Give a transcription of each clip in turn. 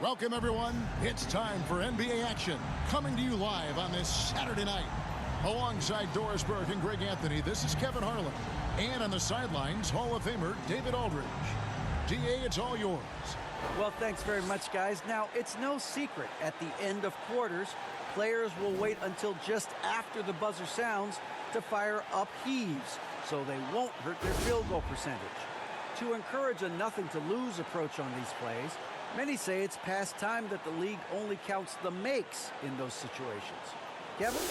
Welcome, everyone. It's time for NBA action, coming to you live on this Saturday night. Alongside Doris Burke and Greg Anthony, this is Kevin Harlan. And on the sidelines, Hall of Famer David Aldridge. DA, it's all yours. Well, thanks very much, guys. Now, it's no secret, at the end of quarters, players will wait until just after the buzzer sounds to fire up heaves, so they won't hurt their field goal percentage. To encourage a nothing-to-lose approach on these plays, many say it's past time that the league only counts the makes in those situations. Kevin,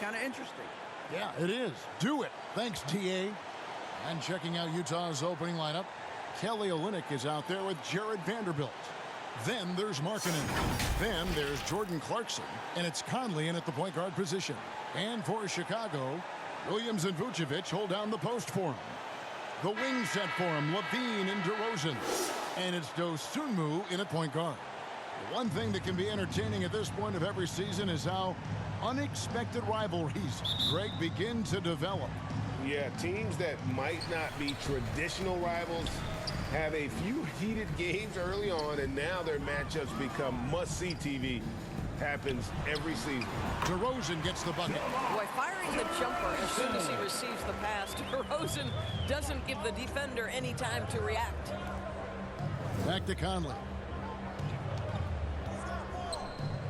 kind of interesting. Yeah, it is. Do it. Thanks, TA. And checking out Utah's opening lineup, Kelly Olynyk is out there with Jared Vanderbilt. Then there's Markkanen. Then there's Jordan Clarkson. And it's Conley in at the point guard position. And for Chicago, Williams and Vucevic hold down the post for him. The wing set for him, Levine and DeRozan. And it's Dosunmu in at point guard. One thing that can be entertaining at this point of every season is how unexpected rivalries, Greg, begin to develop. Yeah, teams that might not be traditional rivals have a few heated games early on, and now their matchups become must-see TV. Happens every season. DeRozan gets the bucket. Boy, firing the jumper as soon as he receives the pass, DeRozan doesn't give the defender any time to react. Back to Conley.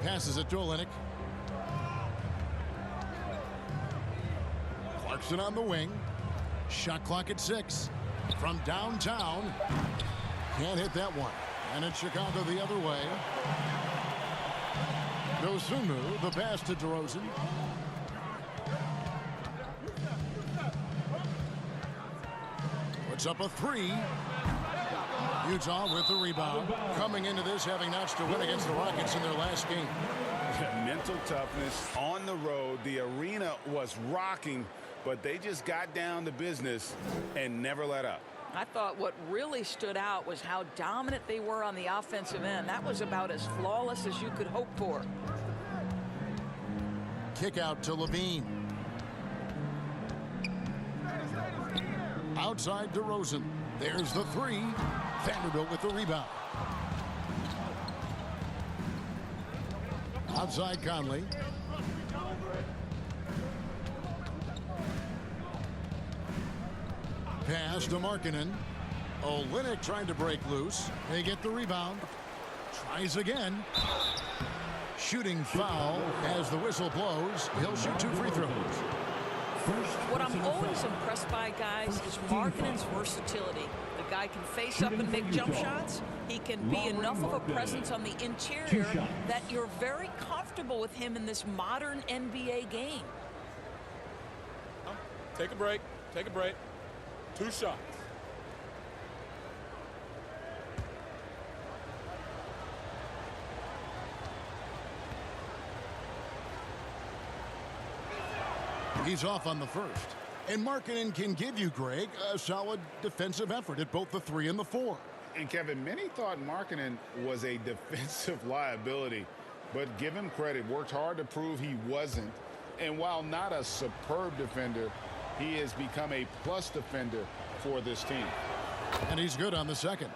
Passes it to Olynyk. Clarkson on the wing. Shot clock at 6. From downtown. Can't hit that one. And it's Chicago the other way. Dosunmu, the pass to DeRozan. Puts up a 3. Utah with the rebound. Coming into this having notched a win against the Rockets in their last game. Mental toughness on the road. The arena was rocking, but they just got down to business and never let up. I thought what really stood out was how dominant they were on the offensive end. That was about as flawless as you could hope for. Kick out to Levine. Outside DeRozan. There's the 3. Vanderbilt with the rebound. Outside Conley. Pass to Markkanen. Olynyk trying to break loose. They get the rebound. Tries again. Shooting foul as the whistle blows. He'll shoot 2 free throws. What I'm always impressed by, guys, is Markkanen's versatility. The guy can face up and make jump shots. He can be enough of a presence on the interior that you're very comfortable with him in this modern NBA game. Take a break. Take a break. 2 shots. He's off on the first. And Markkanen can give you, Greg, a solid defensive effort at both the 3 and the 4. And Kevin, many thought Markkanen was a defensive liability, but give him credit, worked hard to prove he wasn't. And while not a superb defender, he has become a plus defender for this team. And he's good on the second.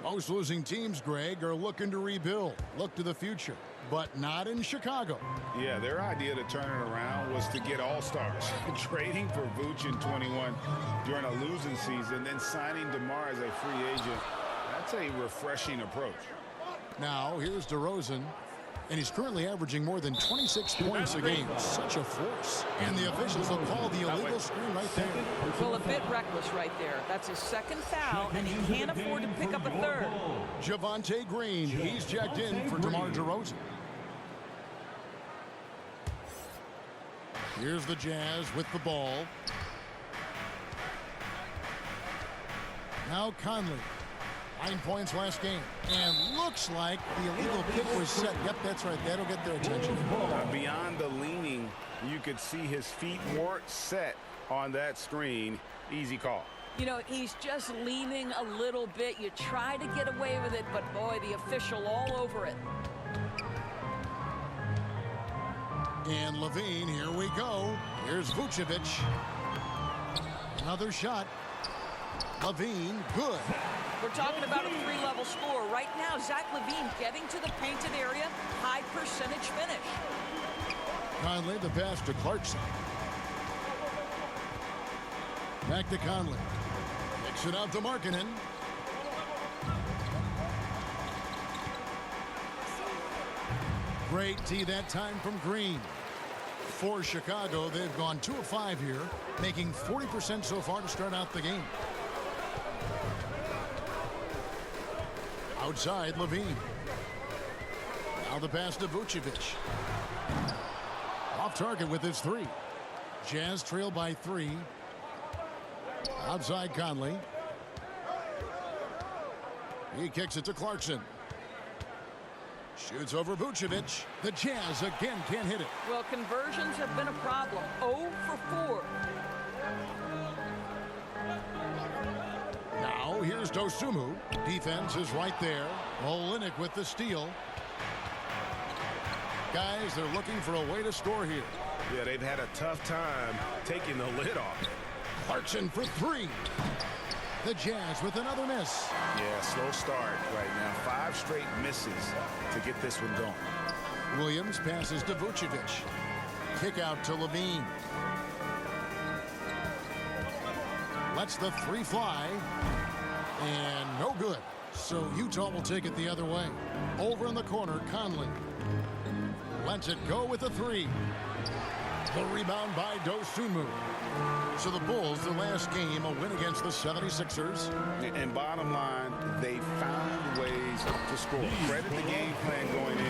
Most losing teams, Greg, are looking to rebuild, look to the future, but not in Chicago. Yeah, their idea to turn it around was to get all-stars. Trading for Vooch in 21 during a losing season, then signing DeMar as a free agent. That's a refreshing approach. Now, here's DeRozan, and he's currently averaging more than 26 points a game. Such a force. And the officials will call the illegal screen right there. Well, a bit reckless right there. That's his second foul, and he can't afford to pick up a third. Javonte Green, he's checked in for DeMar DeRozan. Here's the Jazz with the ball. Now Conley. 9 points last game. And looks like the illegal kick was set. Yep, that's right. That'll get their attention. Beyond the leaning, you could see his feet weren't set on that screen. Easy call. You know, he's just leaning a little bit. You try to get away with it, but boy, the official all over it. And Levine, here we go. Here's Vucevic. Another shot. Levine, good. We're talking about a three-level score. Right now, Zach LaVine getting to the painted area, high percentage finish. Conley, the pass to Clarkson. Back to Conley. Kicks it out to Markkanen. Great tee that time from Green. For Chicago, they've gone 2 of 5 here, making 40% so far to start out the game. Outside, LaVine. Now the pass to Vucevic. Off target with his 3. Jazz trail by 3. Outside Conley. He kicks it to Clarkson. Shoots over Vucevic. The Jazz again can't hit it. Well, conversions have been a problem. 0 for 4. Now here's Dosunmu. Defense is right there. Olynyk with the steal. Guys, they're looking for a way to score here. Yeah, they've had a tough time taking the lid off. Clarkson for 3. The Jazz with another miss. Yeah, slow start right now. 5 straight misses to get this one going. Williams passes to Vucevic. Kick out to LaVine. Lets the 3 fly. And no good. So Utah will take it the other way. Over in the corner, Conley. Lets it go with a 3. The rebound by Dosunmu. So the Bulls, the last game, a win against the 76ers. And bottom line, they found ways to score. Credit the game plan going in.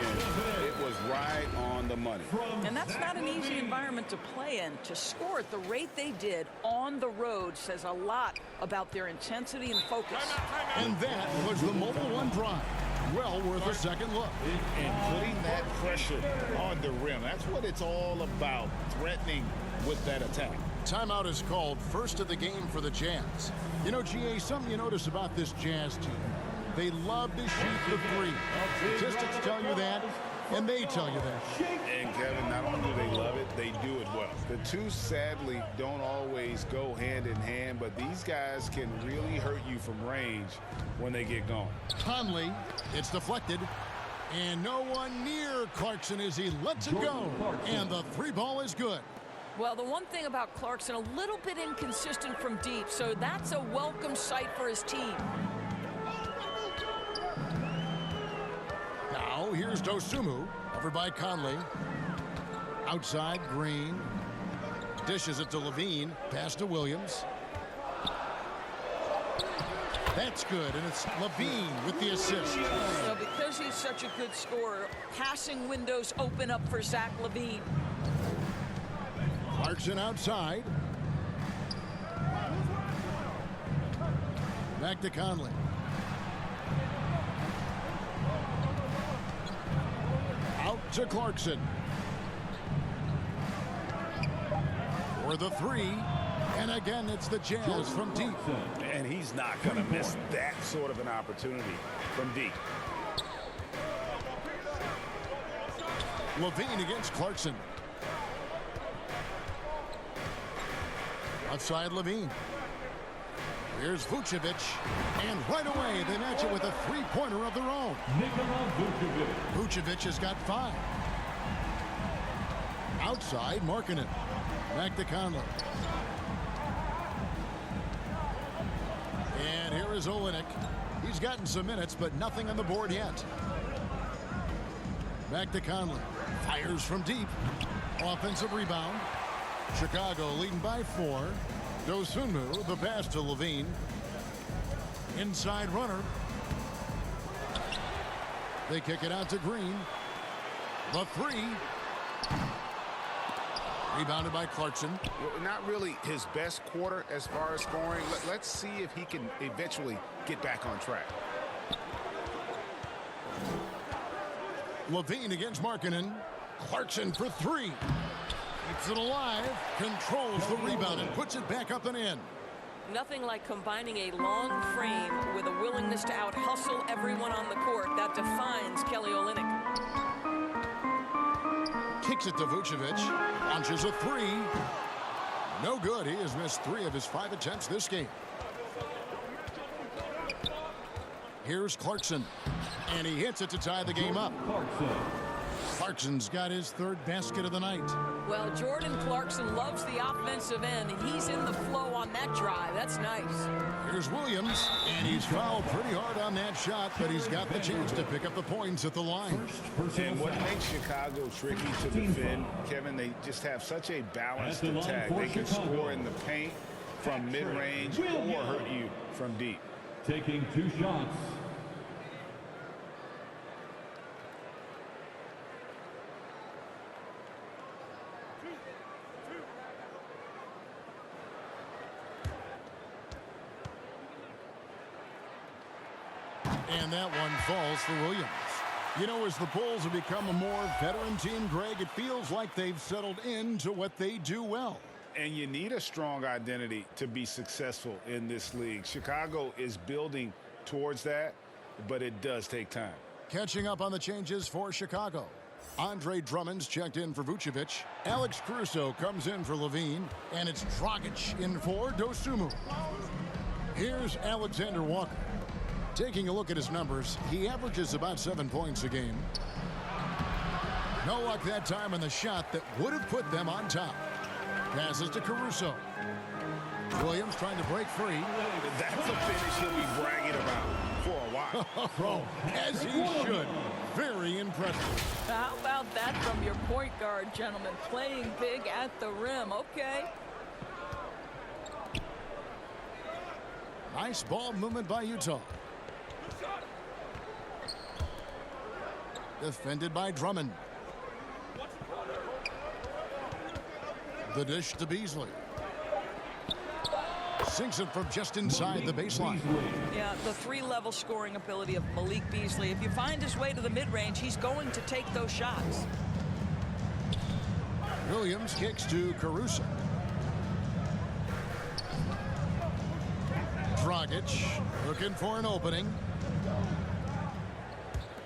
It was right on the money. And that's not an easy environment to play in. To score at the rate they did on the road says a lot about their intensity and focus. And that was the Mobile One drive. Well worth a second look. And putting that pressure on the rim. That's what it's all about, threatening with that attack. Timeout is called, first of the game for the Jazz. You know, GA, something you notice about this Jazz team, they love to shoot the 3. Statistics tell you that, and they tell you that. And Kevin, not only do they love it, they do it well. The two sadly don't always go hand in hand, but these guys can really hurt you from range when they get going. Conley, it's deflected, and no one near Clarkson as he lets it go. And the 3 ball is good. Well, the one thing about Clarkson, a little bit inconsistent from deep, so that's a welcome sight for his team. Now, here's Dosunmu, covered by Conley. Outside, Green. Dishes it to LaVine. Pass to Williams. That's good, and it's LaVine with the assist. So because he's such a good scorer, passing windows open up for Zach LaVine. Clarkson outside. Back to Conley. Out to Clarkson. For the 3. And again, it's the Jazz from deep. And he's not going to miss that sort of an opportunity from deep. LaVine against Clarkson. Outside LaVine. Here's Vucevic. And right away, they match it with a 3-pointer of their own. Vucevic has got 5. Outside, Markkanen. Back to Conley. And here is Olynyk. He's gotten some minutes, but nothing on the board yet. Back to Conley. Fires from deep. Offensive rebound. Chicago leading by 4. Dosunmu, the pass to LaVine. Inside runner. They kick it out to Green. The 3. Rebounded by Clarkson. Well, not really his best quarter as far as scoring. Let's see if he can eventually get back on track. LaVine against Markkanen. Clarkson for 3. Keeps it alive. Controls the rebound and puts it back up and in. Nothing like combining a long frame with a willingness to out-hustle everyone on the court. That defines Kelly Olynyk. Kicks it to Vucevic. Launches a 3. No good. He has missed 3 of his 5 attempts this game. Here's Clarkson. And he hits it to tie the game up. Clarkson's got his third basket of the night. Well, Jordan Clarkson loves the offensive end, and he's in the flow on that drive. That's nice. Here's Williams, and he's fouled pretty hard on that shot, but he's got the chance to pick up the points at the line. And what makes Chicago tricky to defend, Kevin, they just have such a balanced attack. They can score in the paint from mid-range or hurt you from deep. Taking 2 shots. And that one falls for Williams. You know, as the Bulls have become a more veteran team, Greg, it feels like they've settled into what they do well. And you need a strong identity to be successful in this league. Chicago is building towards that, but it does take time. Catching up on the changes for Chicago. Andre Drummond's checked in for Vucevic. Alex Caruso comes in for Levine. And it's Dragic in for Dosunmu. Here's Alexander Walker. Taking a look at his numbers, he averages about 7 points a game. No luck that time on the shot that would have put them on top. Passes to Caruso. Williams trying to break free. That's a finish he'll be bragging about for a while. As he should. Very impressive. How about that from your point guard, gentlemen? Playing big at the rim. Okay. Nice ball movement by Utah. Defended by Drummond. The dish to Beasley. Sinks it from just inside the baseline. Yeah, the 3-level scoring ability of Malik Beasley. If you find his way to the mid-range, he's going to take those shots. Williams kicks to Caruso. Dragic looking for an opening.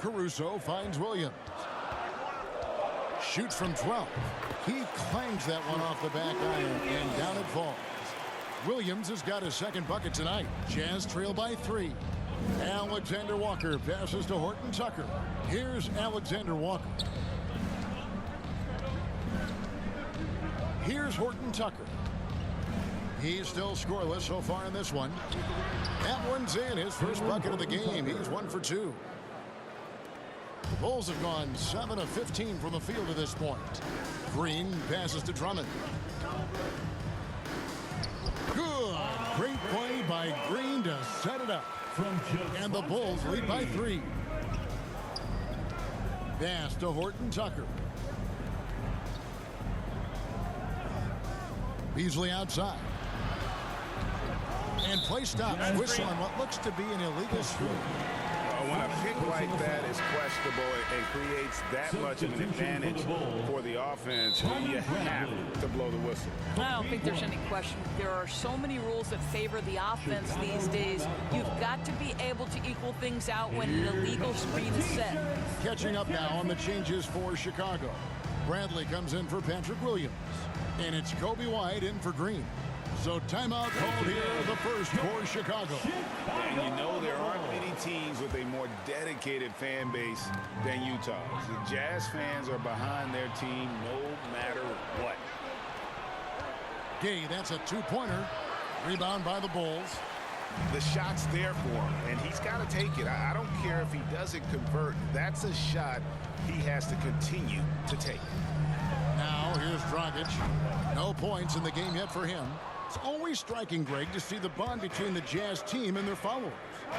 Caruso finds Williams. Shoots from 12. He clangs that one off the back iron, and down it falls. Williams has got his second bucket tonight. Jazz trail by 3. Alexander Walker passes to Horton Tucker. Here's Alexander Walker. Here's Horton Tucker. He's still scoreless so far in this one. That one's in. His first bucket of the game. He's 1 for 2. The Bulls have gone 7 of 15 from the field to this point. Green passes to Drummond. Good. Great play by Green to set it up. And the Bulls lead by 3. Pass to Horton Tucker. Beasley outside. And play stops. Whistle on what looks to be an illegal swing. When a pick like that is questionable and creates that much of an advantage for the offense, you have to blow the whistle. I don't think there's any question. There are so many rules that favor the offense these days. You've got to be able to equal things out when an illegal screen is set. Catching up now on the changes for Chicago. Bradley comes in for Patrick Williams. And it's Kobe White in for Green. So timeout called here, the first for Chicago. And you know there aren't many teams with a more dedicated fan base than Utah. The Jazz fans are behind their team no matter what. Gay, that's a 2-pointer. Rebound by the Bulls. The shot's there for him, and he's got to take it. I don't care if he doesn't convert. That's a shot he has to continue to take. Now here's Dragic. No points in the game yet for him. It's always striking, Greg, to see the bond between the Jazz team and their followers.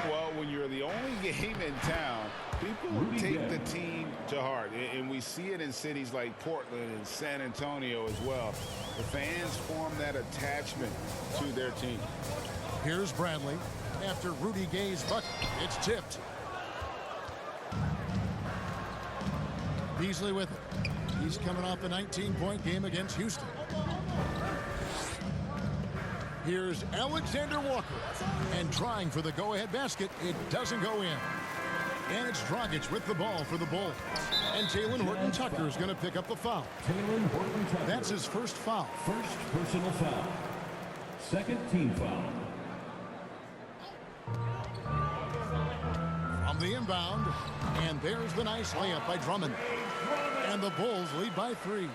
Well, when you're the only game in town, people take the team to heart. And we see it in cities like Portland and San Antonio as well. The fans form that attachment to their team. Here's Bradley. After Rudy Gay's bucket, it's tipped. Beasley with it. He's coming off a 19-point game against Houston. Here's Alexander Walker. And trying for the go-ahead basket. It doesn't go in. And it's Dragic with the ball for the Bulls. And Talen Horton Tucker is going to pick up the foul. Talen Horton Tucker. That's his first foul. First personal foul. Second team foul. the inbound. And there's the nice layup by Drummond. And the Bulls lead by 3.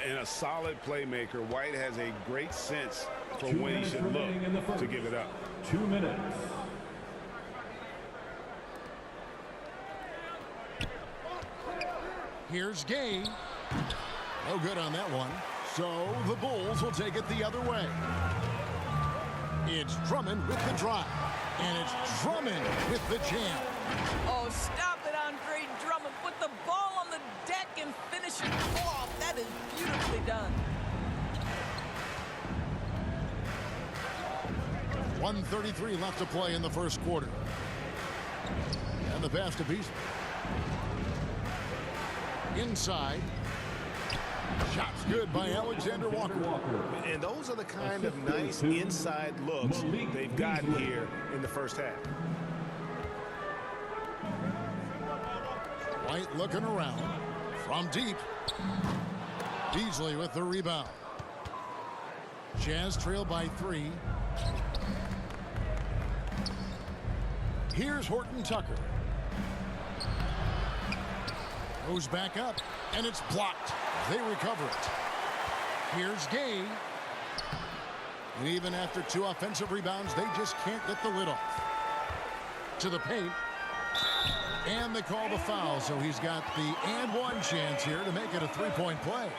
And a solid playmaker, White has a great sense for when he should look to give it up. 2 minutes. Here's Gay. No good on that one. So the Bulls will take it the other way. It's Drummond with the drive. And it's Drummond with the jam. Oh, stop it, Andre Drummond. Put the ball on the deck and finish it off. That is beautifully done. 1:33 left to play in the first quarter. And the pass to Beasley. Inside. Shots good by Alexander Walker. And those are the kind of nice inside looks they've gotten here in the first half. White looking around. From deep. Beasley with the rebound. Jazz trail by 3. Here's Horton Tucker. Goes back up, and it's blocked. They recover it. Here's Gay. And even after 2 offensive rebounds, they just can't get the lid off. To the paint. And they call the foul, so he's got the and one chance here to make it a 3-point play.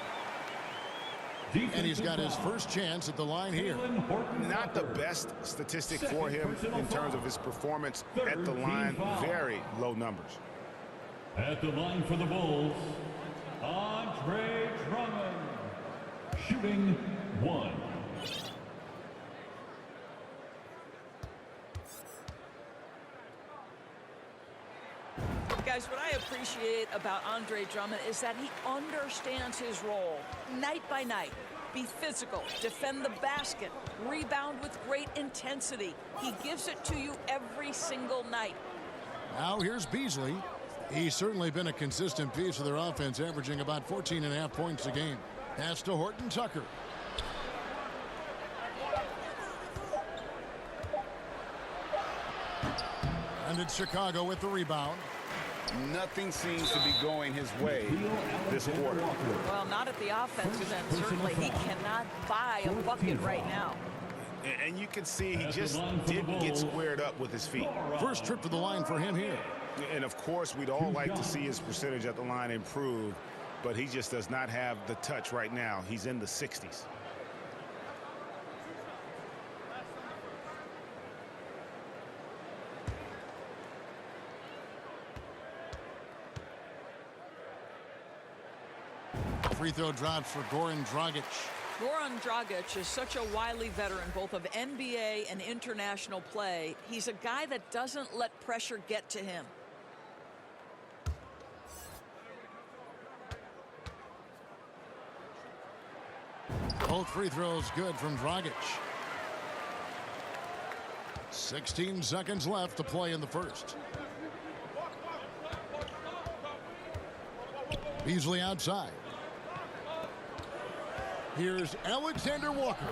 And he's got his first chance at the line here. Not the best statistic for him in terms of his performance at the line. Very low numbers. At the line for the Bulls, Andre Drummond, shooting 1. Guys, what I appreciate about Andre Drummond is that he understands his role night by night. Be physical, defend the basket, rebound with great intensity. He gives it to you every single night. Now here's Beasley. He's certainly been a consistent piece of their offense, averaging about 14.5 points a game. Pass to Horton Tucker. And it's Chicago with the rebound. Nothing seems to be going his way this quarter. Well, not at the offensive end. Certainly, he cannot buy a bucket right now. And you can see he just didn't get squared up with his feet. First trip to the line for him here. And, of course, we'd all like to see his percentage at the line improve, but he just does not have the touch right now. He's in the 60s. Free throw drops for Goran Dragic. Goran Dragic is such a wily veteran, both of NBA and international play. He's a guy that doesn't let pressure get to him. Both free throws good from Dragic. 16 seconds left to play in the first. Beasley outside. Here's Alexander Walker,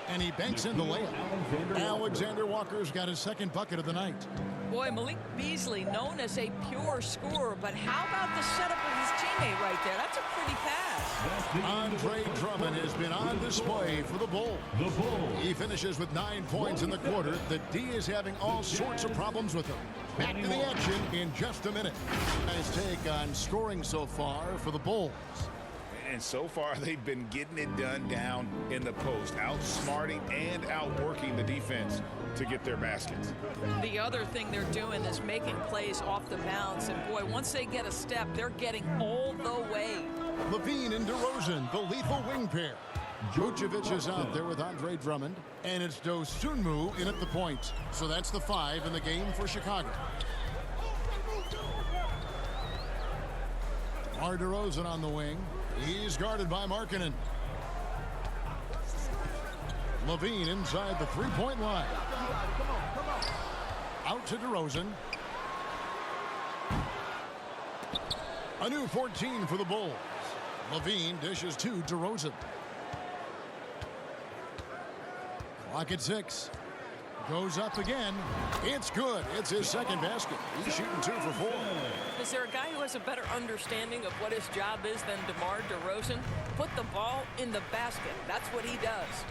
and he banks in the layup. Alexander Walker's got his second bucket of the night. Boy, Malik Beasley, known as a pure scorer, but how about the setup of his teammate right there? That's a pretty pass. Andre Drummond has been on display for the Bulls. He finishes with 9 points in the quarter. The D is having all sorts of problems with him. Back to the action in just a minute. Nice take on scoring so far for the Bulls. And so far, they've been getting it done down in the post, outsmarting and outworking the defense to get their baskets. The other thing they're doing is making plays off the bounce. And, boy, once they get a step, they're getting all the way. Levine and DeRozan, the lethal wing pair. Vucevic is out there with Andre Drummond. And it's Dosunmu in at the point. So that's the 5 in the game for Chicago. DeMar DeRozan on the wing. He's guarded by Markkanen. Levine inside the three-point line. Out to DeRozan. A new 14 for the Bulls. Levine dishes to DeRozan. Clock at 6. Goes up again. It's good. It's his second basket. He's shooting 2 for 4. Is there a guy who has a better understanding of what his job is than DeMar DeRozan? Put the ball in the basket. That's what he does.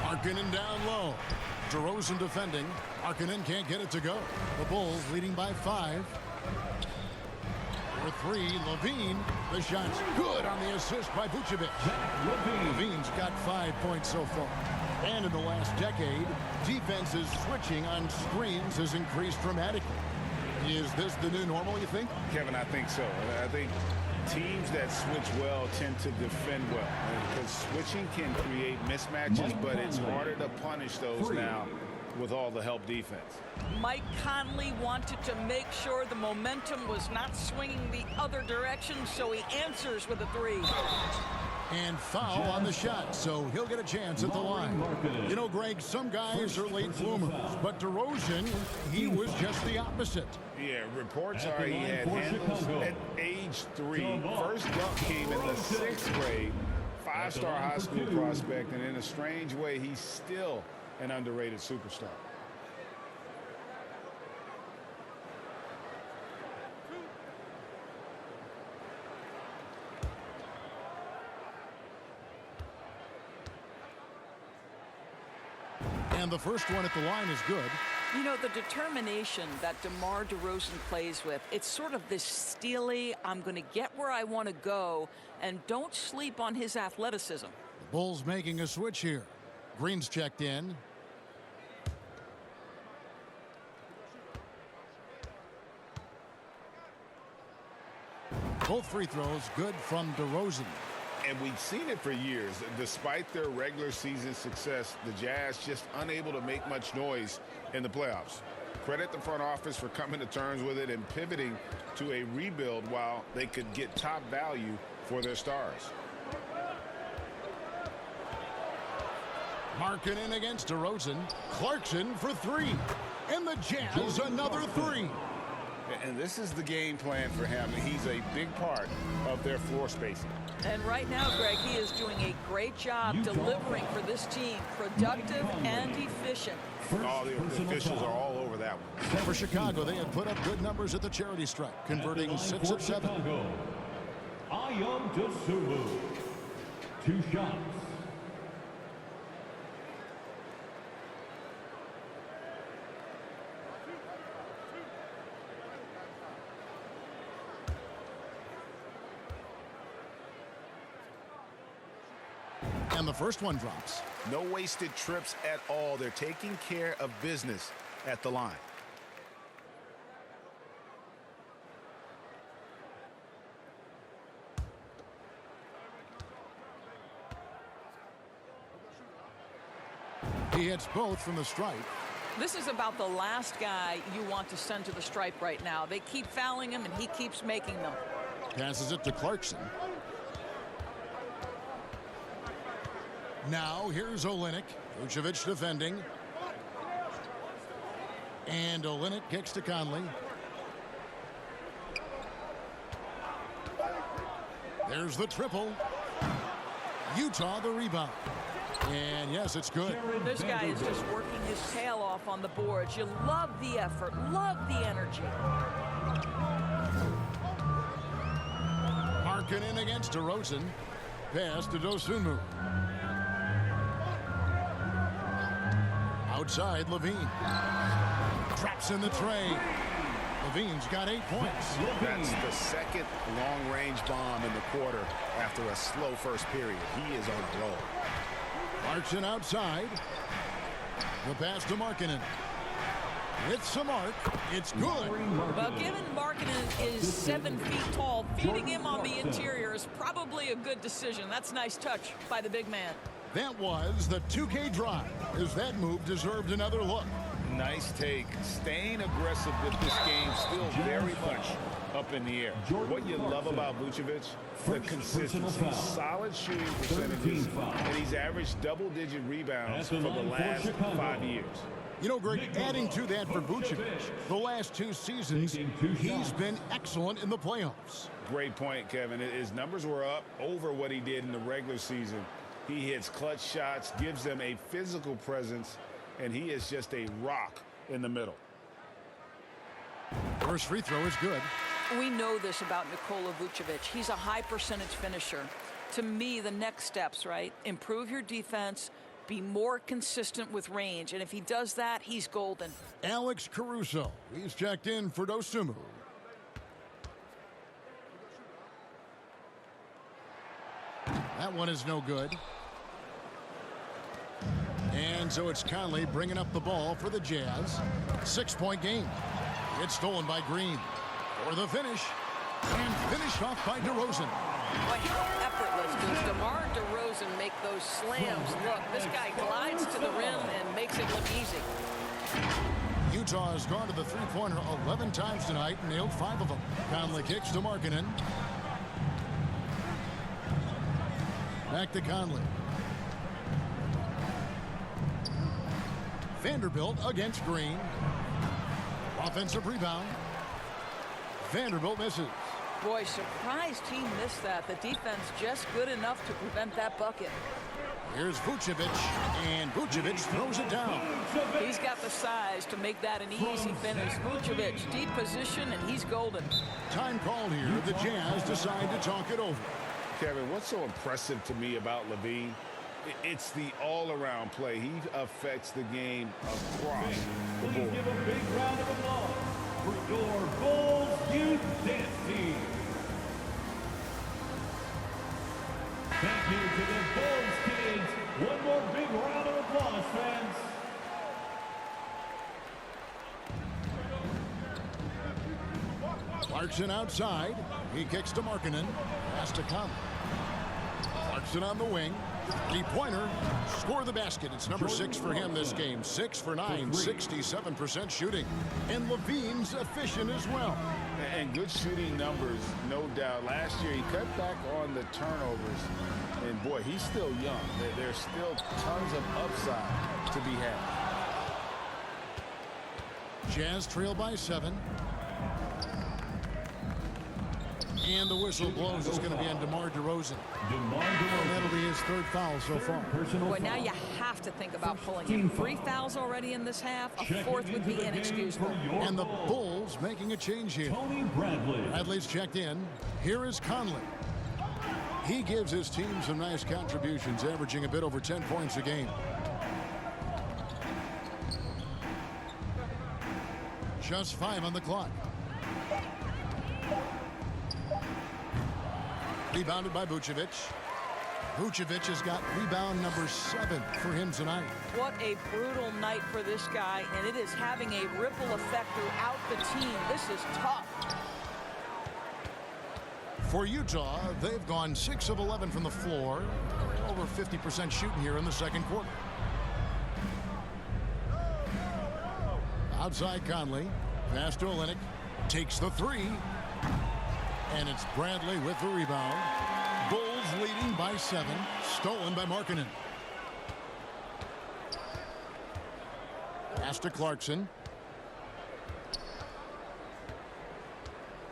Markkanen down low. DeRozan defending. Markkanen can't get it to go. The Bulls leading by 5. For 3, Levine. The shot's good on the assist by Vucevic. Levine's got 5 points so far. And in the last decade, defenses switching on screens has increased dramatically. Is this the new normal, you think? Kevin, I think so. I think teams that switch well tend to defend well. Because switching can create mismatches, but it's harder to punish those now with all the help defense. Mike Conley wanted to make sure the momentum was not swinging the other direction, so he answers with a 3. And foul on the shot, so he'll get a chance at the line. You know, Greg, some guys are late bloomers, but DeRozan, he was just the opposite. Yeah, reports are he had handles at age 3. First dunk came in the 6th grade. 5-star high school prospect, and in a strange way, he's still an underrated superstar. And the first one at the line is good. You know, the determination that DeMar DeRozan plays with, it's sort of this steely, I'm going to get where I want to go, and don't sleep on his athleticism. The Bulls making a switch here. Green's checked in. Both free throws good from DeRozan. And we've seen it for years. Despite their regular season success, the Jazz just unable to make much noise in the playoffs. Credit the front office for coming to terms with it and pivoting to a rebuild while they could get top value for their stars. Markkanen against DeRozan. Clarkson for 3. And the Jazz another 3. And this is the game plan for him. He's a big part of their floor spacing. And right now, Greg, he is doing a great job delivering for this team. Productive and efficient. All the officials are all over that one. For Chicago, they had put up good numbers at the charity stripe, converting 6 of 7. Ayam Dosunmu. 2 shots. And the first one drops. No wasted trips at all. They're taking care of business at the line. He hits both from the stripe. This is about the last guy you want to send to the stripe right now. They keep fouling him, and he keeps making them. Passes it to Clarkson. Now here's Olynyk. Vucevic defending. And Olynyk kicks to Conley. There's the triple. Utah the rebound. And yes, it's good. This guy is just working his tail off on the boards. You love the effort, love the energy. Markkanen against DeRozan. Pass to Dosunmu. Outside, Levine. Traps in the tray. Levine's got 8 points. That's the second long-range bomb in the quarter after a slow first period. He is on a roll. Clarkson outside. The pass to Markkanen. It's a mark. It's good. Well, given Markkanen is 7 feet tall, feeding him on the interior is probably a good decision. That's a nice touch by the big man. That was the 2K drive, as that move deserved another look. Nice take. Staying aggressive with this game, still very much up in the air. What you love about Vucevic, the consistency, solid shooting percentages, and he's averaged double-digit rebounds for the last 5 years. You know, Greg, adding to that for Vucevic, the last 2 seasons, he's been excellent in the playoffs. Great point, Kevin. His numbers were up over what he did in the regular season. He hits clutch shots, gives them a physical presence, and he is just a rock in the middle. First free throw is good. We know this about Nikola Vucevic. He's a high percentage finisher. To me, the next steps, right? Improve your defense, be more consistent with range. And if he does that, he's golden. Alex Caruso. He's checked in for Dosunmu. That one is no good. And so it's Conley bringing up the ball for the Jazz. 6-point game. It's stolen by Green. For the finish. And finished off by DeRozan. Boy, how effortless does DeMar DeRozan make those slams look? This guy glides to the rim and makes it look easy. Utah has gone to the three-pointer 11 times tonight and nailed 5 of them. Conley kicks to Markkanen. Back to Conley. Vanderbilt against Green. Offensive rebound. Vanderbilt misses. Boy, surprised he missed that. The defense just good enough to prevent that bucket. Here's Vucevic, and Vucevic throws it down. He's got the size to make that an easy finish. Vucevic, deep position, and he's golden. Time called here. The Jazz decide to talk it over. Kevin, what's so impressive to me about LaVine? It's the all-around play. He affects the game across the board. Give a big round of applause for your Bulls Youth Dance Team. Thank you to the Bulls kids. One more big round of applause, friends. Clarkson outside. He kicks to Markkanen. Pass to Conley. Clarkson on the wing. Three-pointer. Score the basket. It's number 6 for him this game. 6 for 9. 67% shooting. And LaVine's efficient as well. And good shooting numbers, no doubt. Last year, he cut back on the turnovers. And, boy, he's still young. There's still tons of upside to be had. Jazz trail by 7. And the whistle blows. It's going to be on DeMar DeRozan. And that'll be his 3rd foul so far. Boy, now you have to think about pulling him. 3 fouls already in this half. A 4th would be inexcusable. And the Bulls making a change here. Bradley's checked in. Here is Conley. He gives his team some nice contributions, averaging a bit over 10 points a game. Just 5 on the clock. Rebounded by Vucevic. Vucevic has got rebound number 7 for him tonight. What a brutal night for this guy, and it is having a ripple effect throughout the team. This is tough. For Utah, they've gone 6 of 11 from the floor. Over 50% shooting here in the second quarter. Outside Conley. Pass to Olynyk. Takes the 3. And it's Bradley with the rebound. Bulls leading by 7. Stolen by Markkanen. Pass to Clarkson.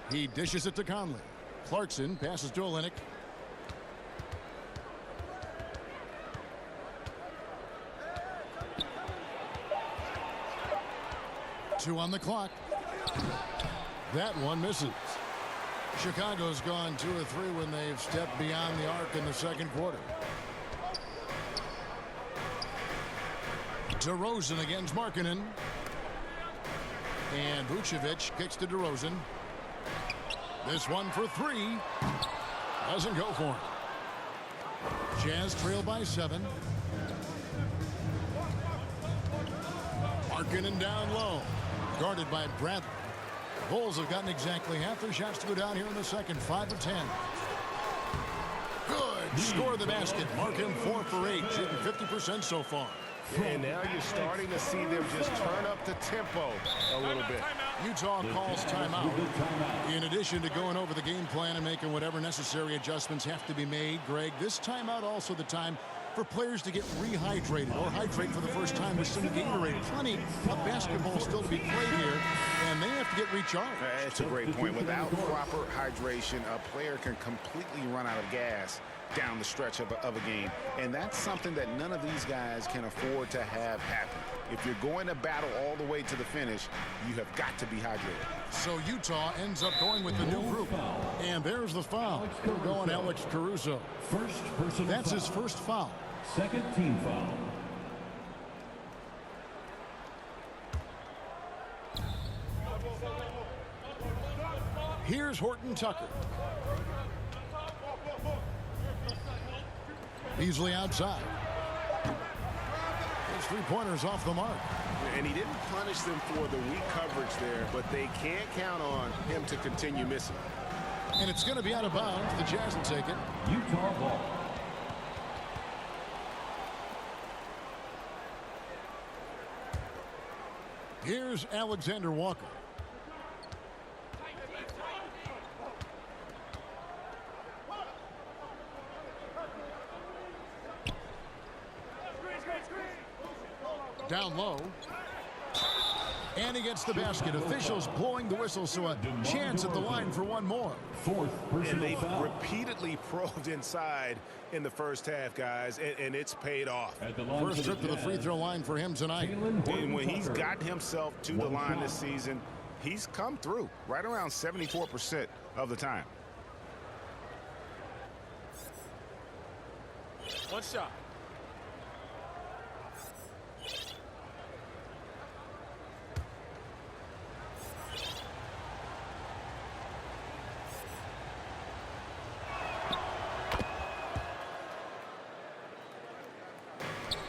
He dishes it to Conley. Clarkson passes to Olynyk. Two on the clock. That one misses. Chicago's gone 2 or 3 when they've stepped beyond the arc in the second quarter. DeRozan against Markkanen. And Vucevic kicks to DeRozan. This one for 3. Doesn't go for him. Jazz trail by 7. Markkanen down low. Guarded by Bradley. Bulls have gotten exactly half their shots to go down here in the second. 5 of 10. Good. Score the basket. Markkanen 4 for 8. Shooting 50% so far. And now you're starting to see them just turn up the tempo a little bit. Utah calls timeout. In addition to going over the game plan and making whatever necessary adjustments have to be made, Greg, this timeout also the time for players to get rehydrated or hydrate for the first time with some Gatorade. Plenty of basketball still to be played here, and they have to get recharged. That's a great point. Without proper hydration, a player can completely run out of gas down the stretch of a game. And that's something that none of these guys can afford to have happen. If you're going to battle all the way to the finish, you have got to be hydrated. So Utah ends up going with the new group. And there's the foul. We're going Alex Caruso. First personal That's foul. his first foul. Second team foul. Here's Horton Tucker. Beasley outside. His three-pointers off the mark. And he didn't punish them for the weak coverage there, but they can't count on him to continue missing. And it's going to be out of bounds. The Jazz will take it. Utah ball. Here's Alexander Walker. Down low. And he gets the basket. Officials blowing the whistle, so a chance at the line for one more. Fourth And personal they've foul. repeatedly probed inside in the first half, guys, and it's paid off. At the line First for trip to the free Jazz, throw line for him tonight. Jalen And when he's Tucker. gotten himself to the One line this shot. season, he's come through right around 74% of the time. One shot.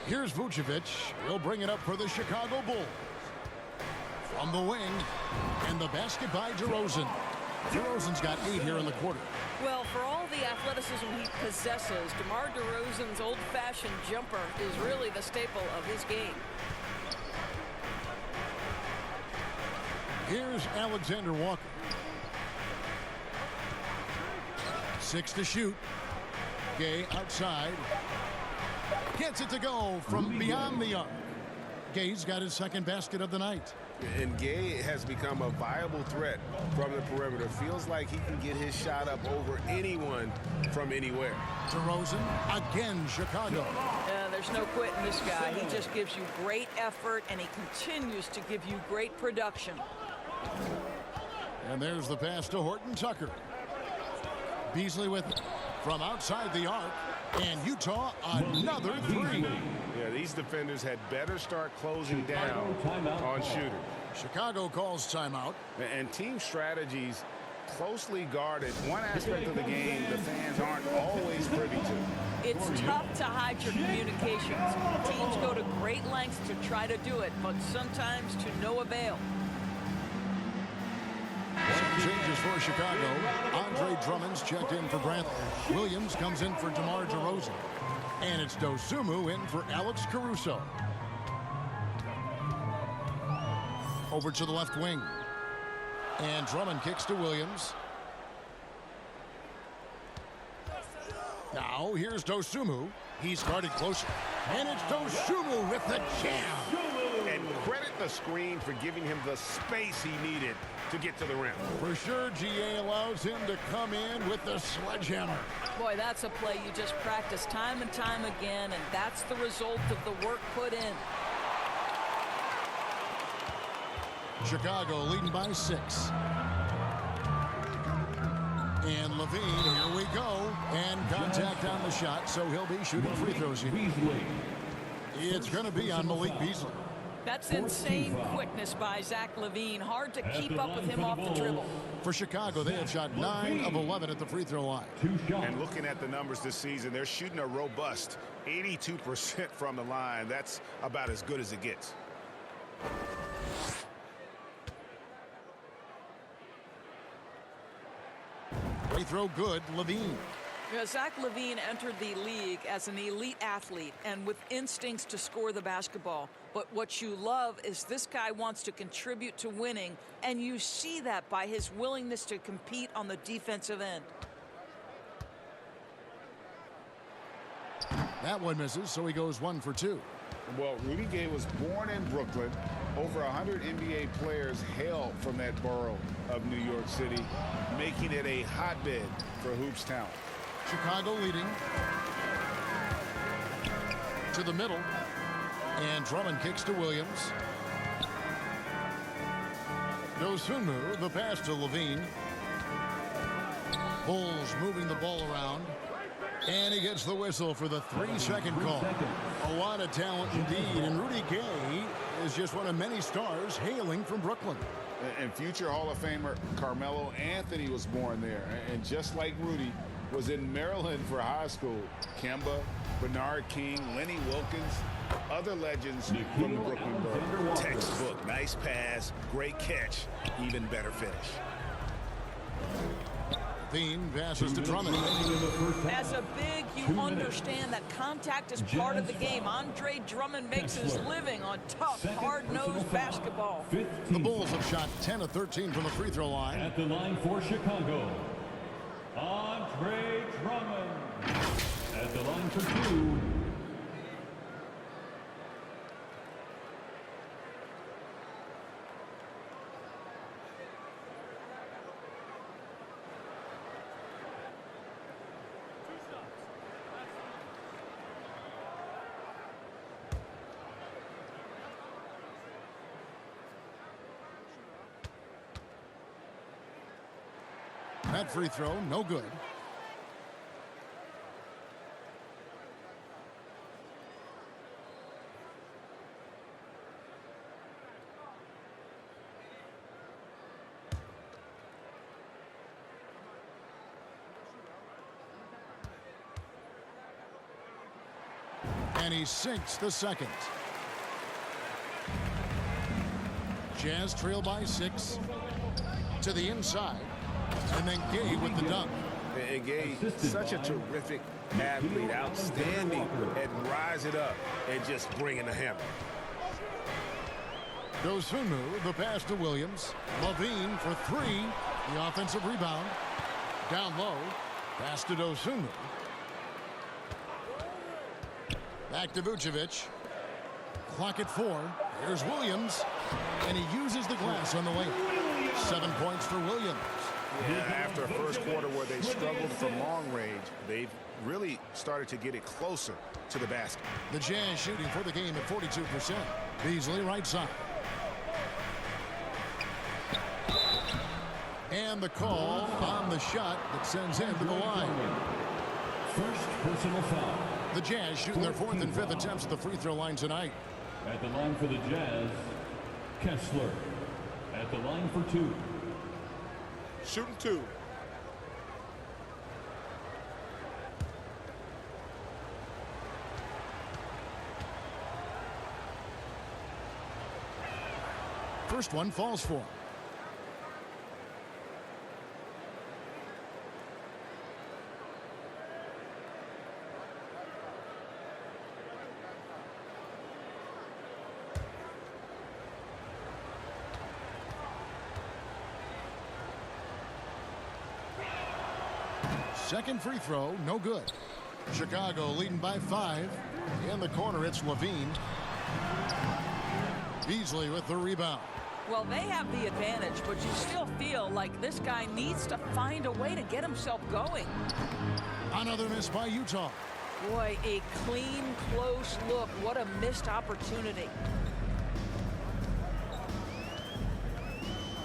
Here's Vucevic. He'll bring it up for the Chicago Bulls. From the wing. And the basket by DeRozan. DeRozan's got 8 here in the quarter. Well, for all the athleticism he possesses, DeMar DeRozan's old-fashioned jumper is really the staple of his game. Here's Alexander Walker. 6 to shoot. Gay outside. Gets it to go from beyond the arc. Gay's got his second basket of the night. And Gay has become a viable threat from the perimeter. Feels like he can get his shot up over anyone from anywhere. DeRozan, again, Chicago. There's no quitting this guy. He just gives you great effort, and he continues to give you great production. And there's the pass to Horton Tucker. Beasley with it from outside the arc. And Utah, another three. Yeah, these defenders had better start closing down on shooters. Chicago calls timeout. And team strategies closely guarded. One aspect of the game the fans aren't always privy to. It's tough to hide your communications. Teams go to great lengths to try to do it, but sometimes to no avail. Some changes for Chicago. Andre Drummond's checked in for Brantley. Williams comes in for DeMar DeRozan. And it's Dosunmu in for Alex Caruso. Over to the left wing. And Drummond kicks to Williams. Now here's Dosunmu. He's guarded closer. And it's Dosunmu with the jam. And credit the screen for giving him the space he needed to get to the rim. For sure, GA allows him to come in with the sledgehammer. Boy, that's a play you just practice time and time again, and that's the result of the work put in. Chicago leading by 6. And Levine, here we go. And contact on the shot, so he'll be shooting free throws here. Beasley. It's going to be on Malik Beasley. That's insane quickness by Zach LaVine. Hard to keep up with him off the dribble. For Chicago, they have shot 9 of 11 at the free throw line. 2 shots. And looking at the numbers this season, they're shooting a robust 82% from the line. That's about as good as it gets. Free throw good, Levine. Zach LaVine entered the league as an elite athlete and with instincts to score the basketball. But what you love is this guy wants to contribute to winning, and you see that by his willingness to compete on the defensive end. That one misses, so he goes 1 for 2. Well, Rudy Gay was born in Brooklyn. Over 100 NBA players hail from that borough of New York City, making it a hotbed for hoops talent. Chicago leading. To the middle. And Drummond kicks to Williams. Dosunmu, the pass to Levine. Bulls moving the ball around. And he gets the whistle for the 3-second call. A lot of talent indeed. And Rudy Gay is just one of many stars hailing from Brooklyn. And future Hall of Famer Carmelo Anthony was born there. And just like Rudy was in Maryland for high school, Kemba, Bernard King, Lenny Wilkins, other legends from the Brooklyn Borough. Textbook. Nice pass. Great catch. Even better finish. Levine passes to Drummond. As a big, you understand that contact is part of the game. Andre Drummond makes his living on tough, hard-nosed basketball. The Bulls have shot 10 of 13 from the free throw line. At the line for Chicago, Andre Drummond. At the line for 2. That free throw, no good. And he sinks the second. Jazz trail by 6 to the inside. And then Gay with the dunk. And Gay, such a terrific athlete, outstanding at rising up and just bringing the hammer. Dosunmu, the pass to Williams. Levine for 3. The offensive rebound. Down low. Pass to Dosunmu. Back to Vucevic. Clock at 4. Here's Williams. And he uses the glass on the way. 7 points for Williams. Yeah, after a first quarter where they struggled from long range, they've really started to get it closer to the basket. The Jazz shooting for the game at 42%. Beasley right side. And the call on the shot that sends him to the line. First personal foul. The Jazz shooting their 4th and 5th attempts at the free throw line tonight. At the line for the Jazz, Kessler. At the line for 2. Shooting 2. First one falls for him. Second free throw, no good. Chicago leading by 5. In the corner, it's Levine. Beasley with the rebound. Well, they have the advantage, but you still feel like this guy needs to find a way to get himself going. Another miss by Utah. Boy, a clean, close look. What a missed opportunity.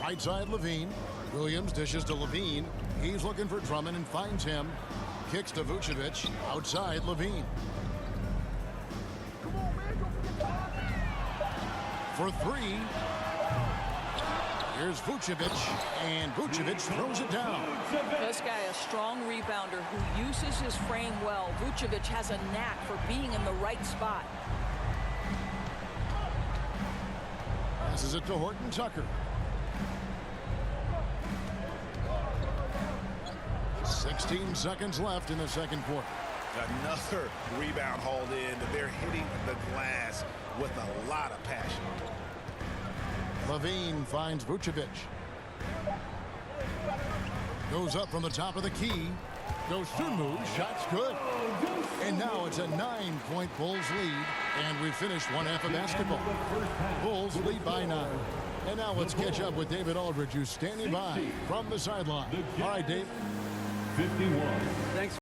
Right side, Levine. Williams dishes to Levine. He's looking for Drummond and finds him. Kicks to Vucevic. Outside, Levine. For 3. Here's Vucevic. And Vucevic throws it down. This guy, a strong rebounder who uses his frame well. Vucevic has a knack for being in the right spot. Passes it to Horton Tucker. 16 seconds left in the second quarter. Another rebound hauled in. They're hitting the glass with a lot of passion. Levine finds Vucevic. Goes up from the top of the key. Dosunmu, shot's good. And now it's a 9-point Bulls lead. And we finished one half of basketball. Bulls lead by 9. And now let's catch up with David Aldridge, who's standing by from the sideline. All right, Dave. 51. Thanks.